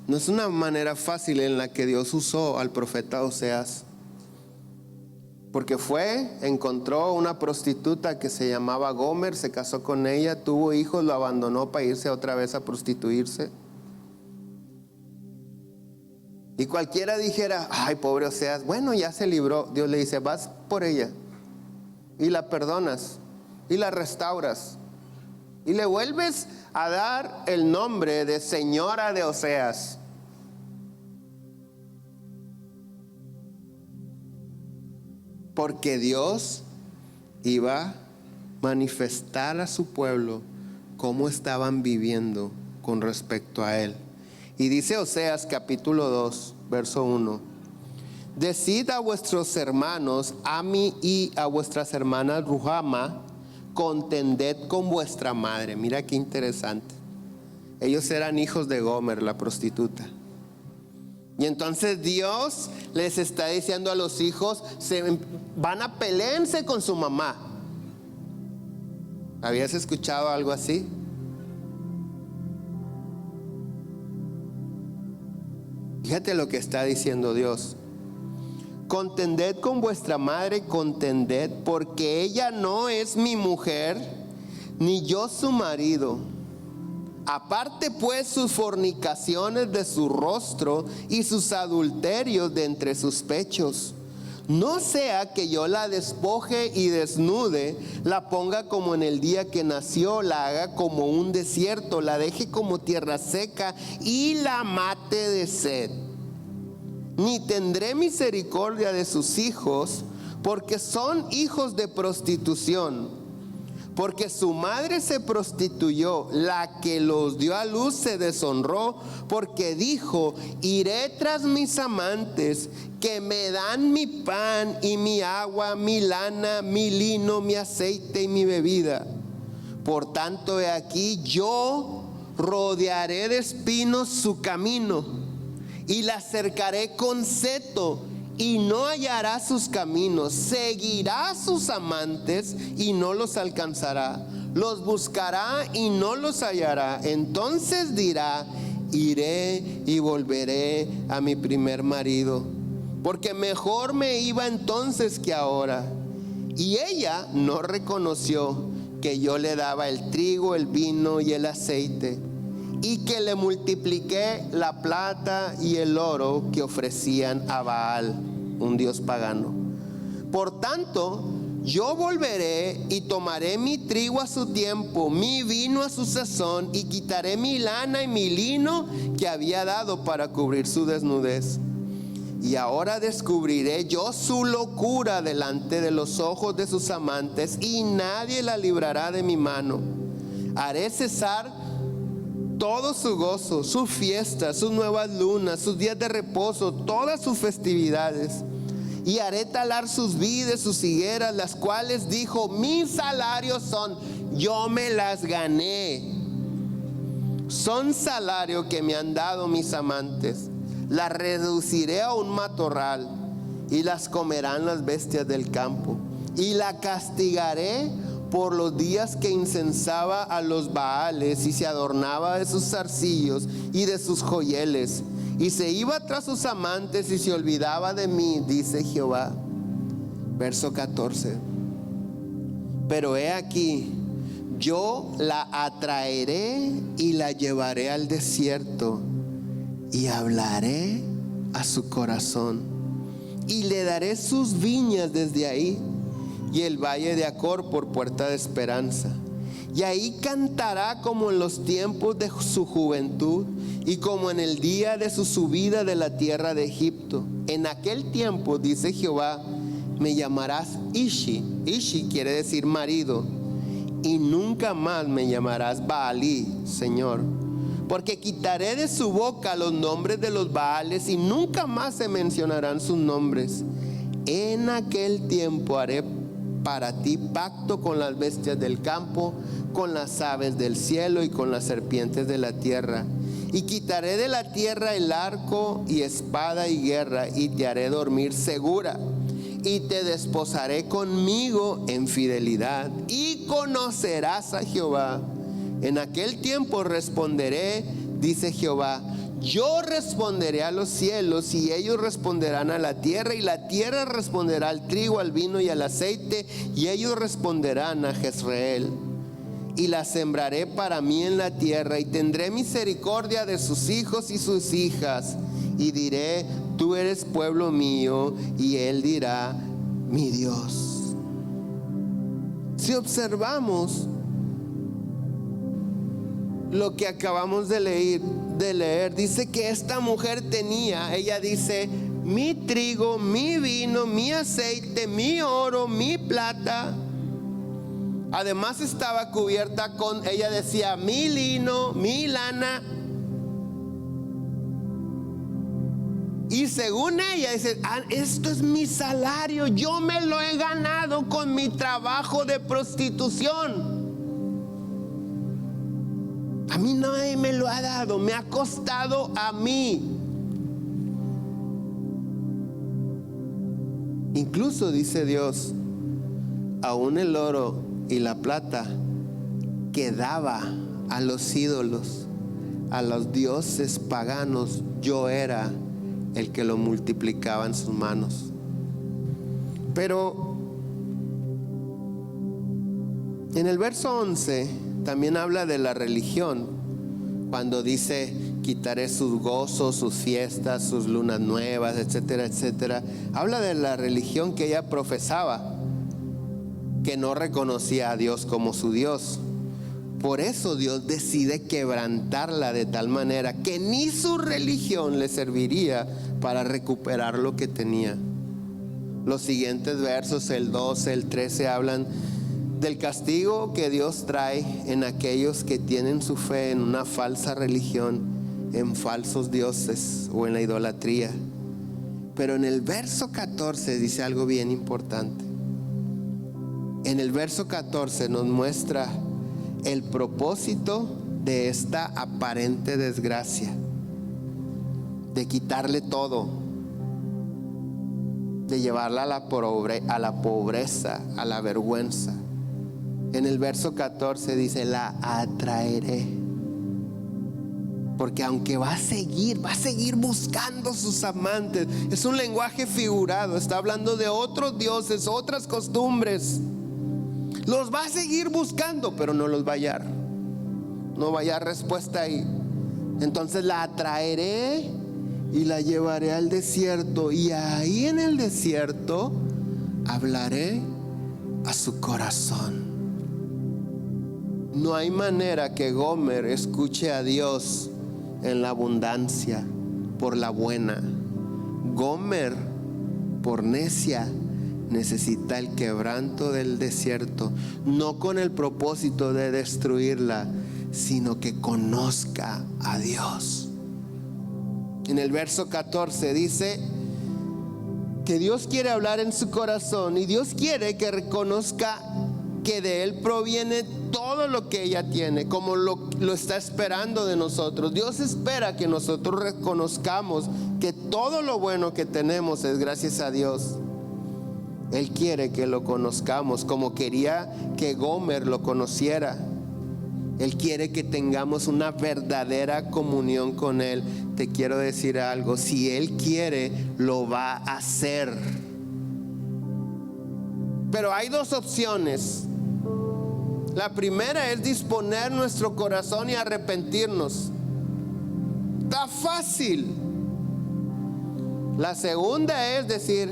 no es una manera fácil en la que Dios usó al profeta Oseas. Porque encontró una prostituta que se llamaba Gomer, se casó con ella, tuvo hijos, lo abandonó para irse otra vez a prostituirse. Y cualquiera dijera: ay, pobre Oseas, bueno, ya se libró. Dios le dice: vas por ella y la perdonas y la restauras y le vuelves a dar el nombre de señora de Oseas. Porque Dios iba a manifestar a su pueblo cómo estaban viviendo con respecto a él. Y dice Oseas capítulo 2, verso 1: decid a vuestros hermanos Ami y a vuestras hermanas Ruhama, contended con vuestra madre. Mira qué interesante. Ellos eran hijos de Gomer, la prostituta. Y entonces Dios les está diciendo a los hijos: van a peleense con su mamá. ¿Habías escuchado algo así? Fíjate lo que está diciendo Dios: contended con vuestra madre, contended, porque ella no es mi mujer, ni yo su marido. Aparte pues sus fornicaciones de su rostro y sus adulterios de entre sus pechos. No sea que yo la despoje y desnude, la ponga como en el día que nació, la haga como un desierto, la deje como tierra seca y la mate de sed. Ni tendré misericordia de sus hijos, porque son hijos de prostitución. Porque su madre se prostituyó, la que los dio a luz se deshonró, porque dijo: iré tras mis amantes, que me dan mi pan y mi agua, mi lana, mi lino, mi aceite y mi bebida. Por tanto, he aquí, yo rodearé de espinos su camino, y la cercaré con seto, y no hallará sus caminos. Seguirá a sus amantes y no los alcanzará. Los buscará y no los hallará. Entonces dirá: iré y volveré a mi primer marido, porque mejor me iba entonces que ahora. Y ella no reconoció que yo le daba el trigo, el vino y el aceite, y que le multipliqué la plata y el oro que ofrecían a Baal, un dios pagano. Por tanto, yo volveré y tomaré mi trigo a su tiempo, mi vino a su sazón, y quitaré mi lana y mi lino que había dado para cubrir su desnudez. Y ahora descubriré yo su locura delante de los ojos de sus amantes, y nadie la librará de mi mano. Haré cesar todo su gozo, sus fiestas, sus nuevas lunas, sus días de reposo, todas sus festividades. Y haré talar sus vides, sus higueras, las cuales dijo: mis salarios son, yo me las gané. Son salario que me han dado mis amantes. Las reduciré a un matorral, y las comerán las bestias del campo. Y la castigaré por los días que incensaba a los Baales y se adornaba de sus zarcillos y de sus joyeles, y se iba tras sus amantes y se olvidaba de mí, dice Jehová. Verso 14: pero he aquí, yo la atraeré y la llevaré al desierto y hablaré a su corazón y le daré sus viñas desde ahí y el valle de Acor por puerta de esperanza. Y ahí cantará como en los tiempos de su juventud y como en el día de su subida de la tierra de Egipto. En aquel tiempo, dice Jehová, me llamarás Ishi. Ishi quiere decir marido. Y nunca más me llamarás Baalí, Señor. Porque quitaré de su boca los nombres de los Baales y nunca más se mencionarán sus nombres. En aquel tiempo haré para ti pacto con las bestias del campo, con las aves del cielo y con las serpientes de la tierra. Y quitaré de la tierra el arco y espada y guerra, y te haré dormir segura. Y te desposaré conmigo en fidelidad, y conocerás a Jehová. En aquel tiempo responderé, dice Jehová, yo responderé a los cielos y ellos responderán a la tierra, y la tierra responderá al trigo, al vino y al aceite, y ellos responderán a Jezreel. Y la sembraré para mí en la tierra, y tendré misericordia de sus hijos y sus hijas, y diré, tú eres pueblo mío, y él dirá, mi Dios. Si observamos lo que acabamos de leer, dice que esta mujer tenía, ella dice, mi trigo, mi vino, mi aceite, mi oro, mi plata. Además estaba cubierta con, ella decía, mi lino, mi lana. Y según ella dice, esto es mi salario, yo me lo he ganado con mi trabajo de prostitución. A mí nadie me lo ha dado, me ha costado a mí. Incluso dice Dios, aún el oro y la plata que daba a los ídolos, a los dioses paganos, yo era el que lo multiplicaba en sus manos. Pero en el verso 11 también habla de la religión, cuando dice, quitaré sus gozos, sus fiestas, sus lunas nuevas, etcétera, etcétera. Habla de la religión que ella profesaba, que no reconocía a Dios como su Dios. Por eso Dios decide quebrantarla de tal manera que ni su religión le serviría para recuperar lo que tenía. Los siguientes versos, el 12, el 13, hablan del castigo que Dios trae en aquellos que tienen su fe en una falsa religión, en falsos dioses o en la idolatría. Pero en el verso 14 dice algo bien importante. En el verso 14 nos muestra el propósito de esta aparente desgracia, de quitarle todo, de llevarla a la pobreza, a la vergüenza. En el verso 14 dice, la atraeré. Porque aunque va a seguir buscando sus amantes. Es un lenguaje figurado, está hablando de otros dioses, otras costumbres. Los va a seguir buscando, pero no los va a hallar. No va a hallar respuesta ahí. Entonces la atraeré y la llevaré al desierto, y ahí en el desierto hablaré a su corazón. No hay manera que Gomer escuche a Dios en la abundancia, por la buena. Gomer, por necia, necesita el quebranto del desierto, no con el propósito de destruirla, sino que conozca a Dios. En el verso 14 dice que Dios quiere hablar en su corazón, y Dios quiere que reconozca que de Él proviene todo lo que ella tiene, como lo está esperando de nosotros. Dios espera que nosotros reconozcamos que todo lo bueno que tenemos es gracias a Dios. Él quiere que lo conozcamos como quería que Gomer lo conociera. Él quiere que tengamos una verdadera comunión con Él. Te quiero decir algo, si Él quiere, lo va a hacer. Pero hay dos opciones. La primera es disponer nuestro corazón y arrepentirnos. Está fácil. La segunda es decir,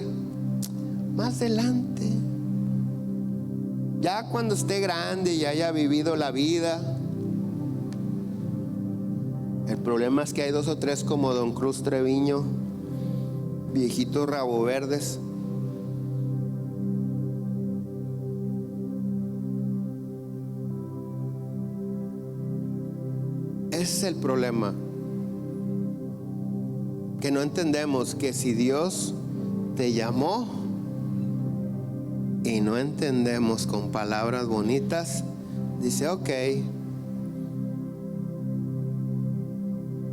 más adelante, ya cuando esté grande y haya vivido la vida. El problema es que hay 2 o 3 como Don Cruz Treviño, viejitos rabo verdes. Ese es el problema, que no entendemos que si Dios te llamó y no entendemos con palabras bonitas, dice, ok,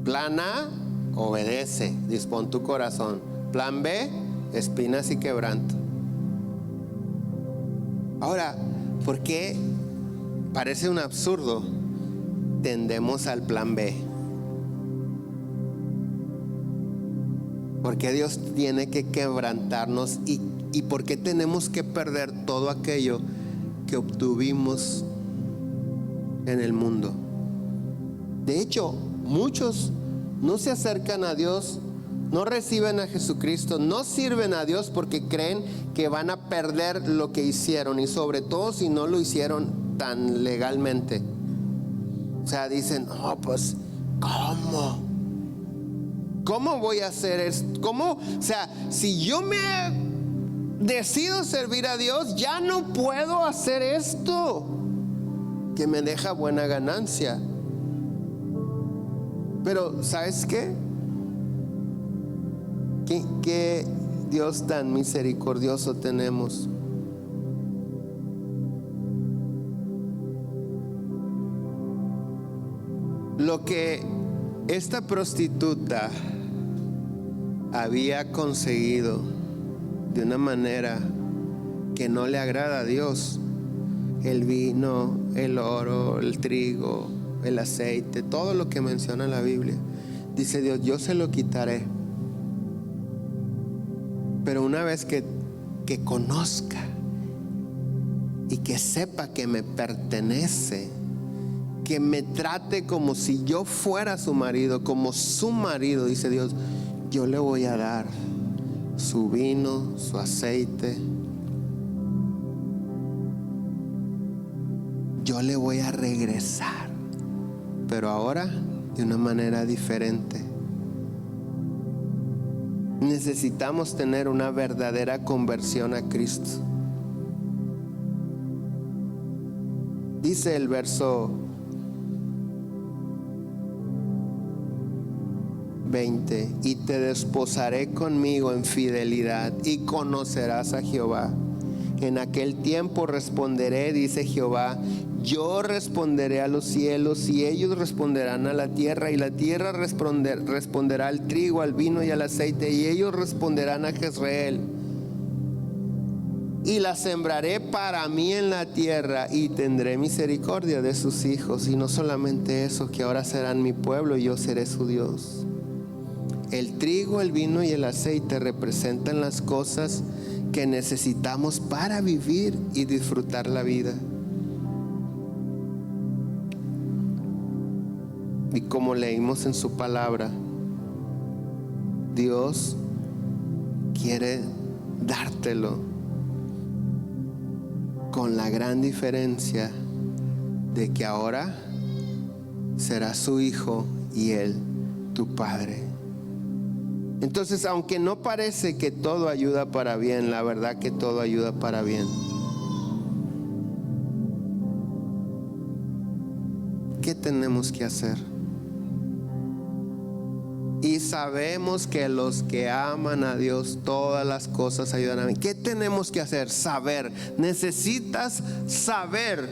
plan A, obedece, dispón tu corazón. Plan B, espinas y quebranto. Ahora, ¿por qué parece un absurdo? Tendemos al plan B. ¿Por qué Dios tiene que quebrantarnos y por qué tenemos que perder todo aquello que obtuvimos en el mundo? De hecho, muchos no se acercan a Dios, no reciben a Jesucristo, no sirven a Dios porque creen que van a perder lo que hicieron, y sobre todo si no lo hicieron tan legalmente. O sea, dicen, no, pues, ¿cómo voy a hacer esto? ¿Cómo? O sea, si yo me decido servir a Dios, ya no puedo hacer esto que me deja buena ganancia. Pero ¿sabes qué? ¿Qué Dios tan misericordioso tenemos? Lo que esta prostituta había conseguido de una manera que no le agrada a Dios, el vino, el oro, el trigo, el aceite, todo lo que menciona la Biblia, dice Dios, yo se lo quitaré. Pero una vez que conozca y que sepa que me pertenece, que me trate como si yo fuera su marido, como su marido, dice Dios, yo le voy a dar su vino, su aceite. Yo le voy a regresar, pero ahora de una manera diferente. Necesitamos tener una verdadera conversión a Cristo. Dice el verso 20, y te desposaré conmigo en fidelidad y conocerás a Jehová. En aquel tiempo responderé, dice Jehová, yo responderé a los cielos y ellos responderán a la tierra, y la tierra responderá al trigo, al vino y al aceite, y ellos responderán a Jezreel. Y la sembraré para mí en la tierra y tendré misericordia de sus hijos. Y no solamente eso, que ahora serán mi pueblo y yo seré su Dios. El trigo, el vino y el aceite representan las cosas que necesitamos para vivir y disfrutar la vida. Y como leímos en su palabra, Dios quiere dártelo, con la gran diferencia de que ahora será su hijo y él tu padre. Entonces, aunque no parece que todo ayuda para bien, la verdad que todo ayuda para bien. ¿Qué tenemos que hacer? Y sabemos que los que aman a Dios, todas las cosas ayudan a mí. ¿Qué tenemos que hacer? Saber. Necesitas saber.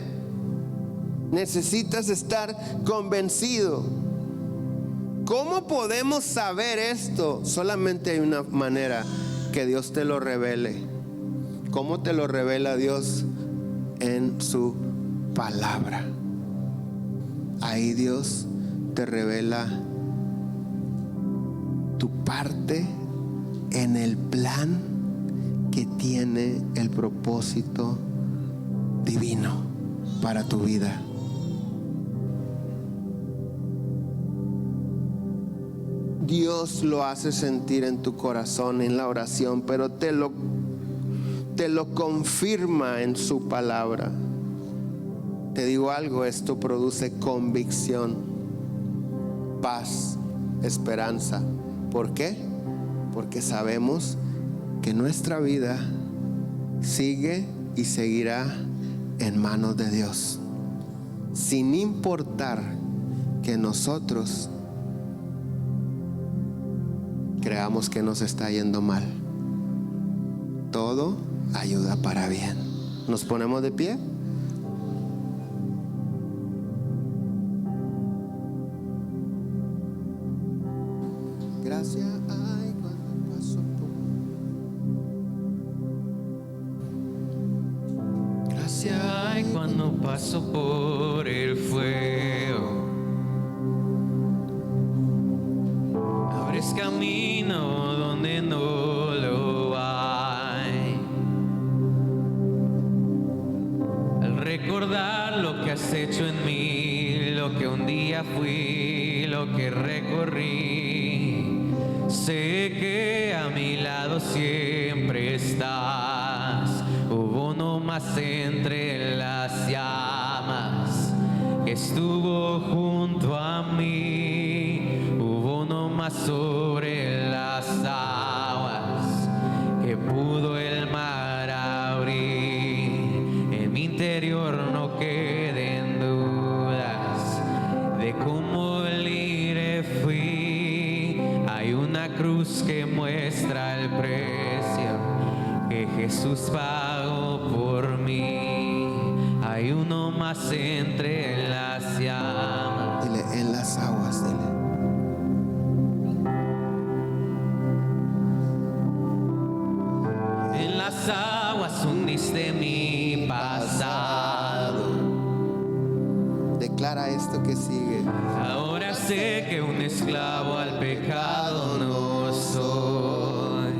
Necesitas estar convencido. ¿Cómo podemos saber esto? Solamente hay una manera, que Dios te lo revele. ¿Cómo te lo revela Dios? En su palabra. Ahí Dios te revela tu parte en el plan que tiene el propósito divino. para tu vida. Dios lo hace sentir en tu corazón en la oración, pero te lo confirma en su palabra. Te digo algo, esto produce convicción, paz, esperanza. ¿Por qué? Porque sabemos que nuestra vida sigue y seguirá en manos de Dios, sin importar que nosotros creamos que nos está yendo mal. Todo ayuda para bien. ¿Nos ponemos de pie? Gracias hay cuando paso por... Gracias hay cuando paso por el fuego. Abres camino donde no lo hay. Al recordar lo que has hecho en mí, lo que un día fui, lo que recorrí, sé que a mi lado siempre estás. Hubo uno más entre las llamas que estuvo junto a mí. Hubo uno más sobre las aguas que pudo el mar abrir. En mi interior no queden dudas de cómo libre fui. Hay una cruz que muestra el precio que Jesús pagó por mí. Hay uno más entre las llamas. Dile, en las aguas, dile. En las aguas hundiste mi pasado. Declara esto que sigue. Ahora sé que un esclavo al pecado no soy.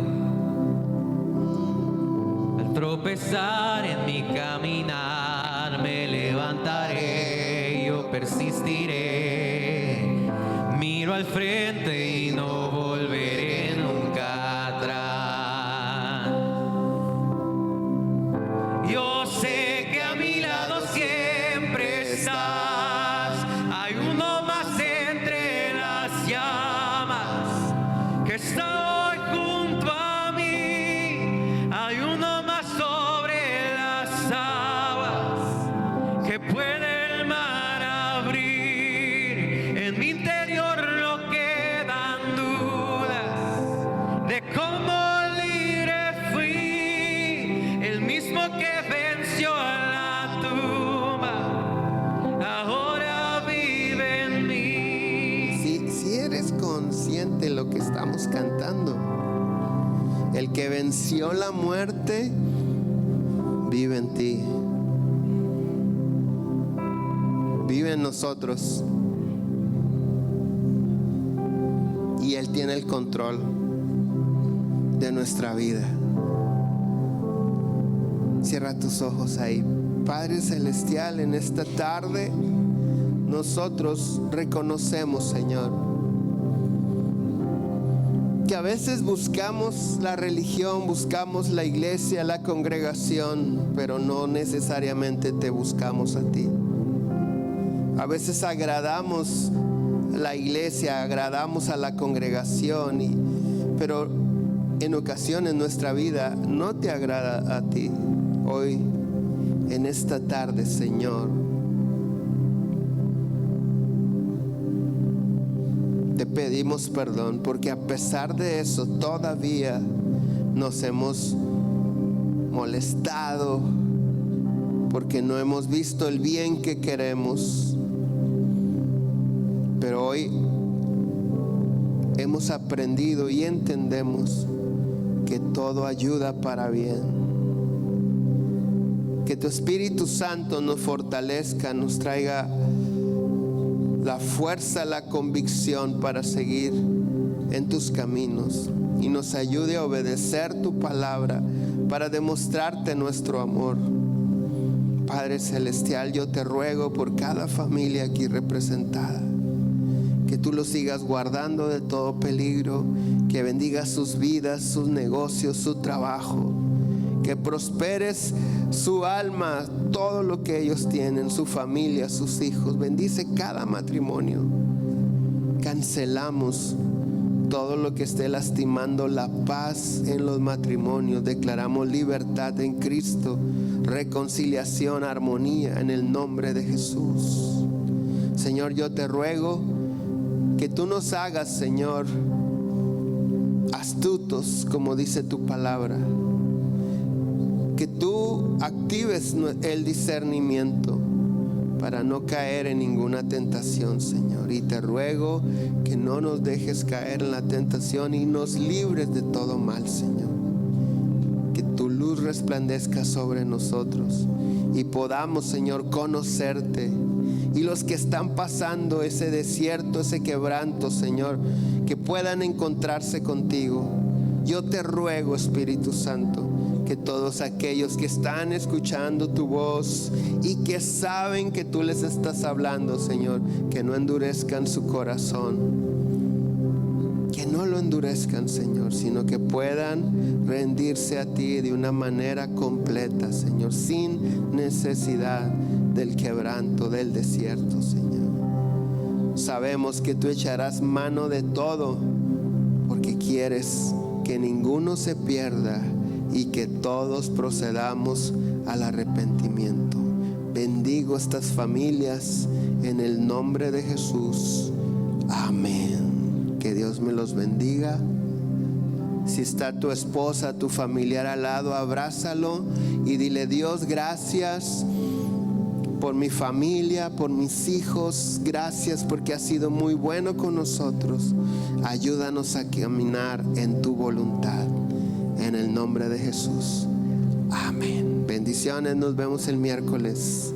Al tropezar en mi caminar me levantaré, yo persistiré. Miro al frente y no volveré nunca atrás. Yo sé que a mi lado siempre estás. Hay uno más entre las llamas que está hoy junto a mí. Hay uno más sobre las aguas que puede el mar abrir. En mi interior no quedan dudas de cómo libre fui. El mismo que venció a la tumba ahora vive en mí. Si eres consciente de lo que estamos cantando, el que venció la muerte vive en ti, vive en nosotros, y Él tiene el control de nuestra vida. Cierra tus ojos ahí. Padre Celestial, en esta tarde nosotros reconocemos, Señor, que a veces buscamos la religión, buscamos la iglesia, la congregación, pero no necesariamente te buscamos a ti. A veces agradamos la iglesia, agradamos a la congregación, pero en ocasiones nuestra vida no te agrada a ti. Hoy, en esta tarde, Señor, te pedimos perdón, porque a pesar de eso todavía nos hemos molestado, porque no hemos visto el bien que queremos. Pero hoy hemos aprendido y entendemos que todo ayuda para bien. Que tu Espíritu Santo nos fortalezca, nos traiga la fuerza, la convicción para seguir en tus caminos, y nos ayude a obedecer tu palabra para demostrarte nuestro amor, Padre Celestial, yo te ruego por cada familia aquí representada, que tú los sigas guardando de todo peligro, que bendigas sus vidas, sus negocios, su trabajo, que prosperes su alma, todo lo que ellos tienen, su familia, sus hijos. Bendice cada matrimonio. Cancelamos todo lo que esté lastimando la paz en los matrimonios. Declaramos libertad en Cristo, reconciliación, armonía en el nombre de Jesús. Señor, yo te ruego que tú nos hagas, Señor, astutos, como dice tu palabra, que tú actives el discernimiento para no caer en ninguna tentación, Señor. Y te ruego que no nos dejes caer en la tentación y nos libres de todo mal, Señor. Que tu luz resplandezca sobre nosotros y podamos, Señor, conocerte. Y los que están pasando ese desierto, ese quebranto, Señor, que puedan encontrarse contigo. Yo te ruego, Espíritu Santo, que todos aquellos que están escuchando tu voz y que saben que tú les estás hablando, Señor, que no endurezcan su corazón, que no lo endurezcan, Señor, sino que puedan rendirse a ti de una manera completa, Señor, sin necesidad del quebranto, del desierto, Señor. Sabemos que tú echarás mano de todo, porque quieres que ninguno se pierda y que todos procedamos al arrepentimiento. Bendigo estas familias en el nombre de Jesús. Amén. Que Dios me los bendiga. Si está tu esposa, tu familiar al lado, abrázalo y dile: Dios, gracias por mi familia, por mis hijos. Gracias porque has sido muy bueno con nosotros. Ayúdanos a caminar en tu voluntad. En el nombre de Jesús. Amén. Bendiciones. Nos vemos el miércoles.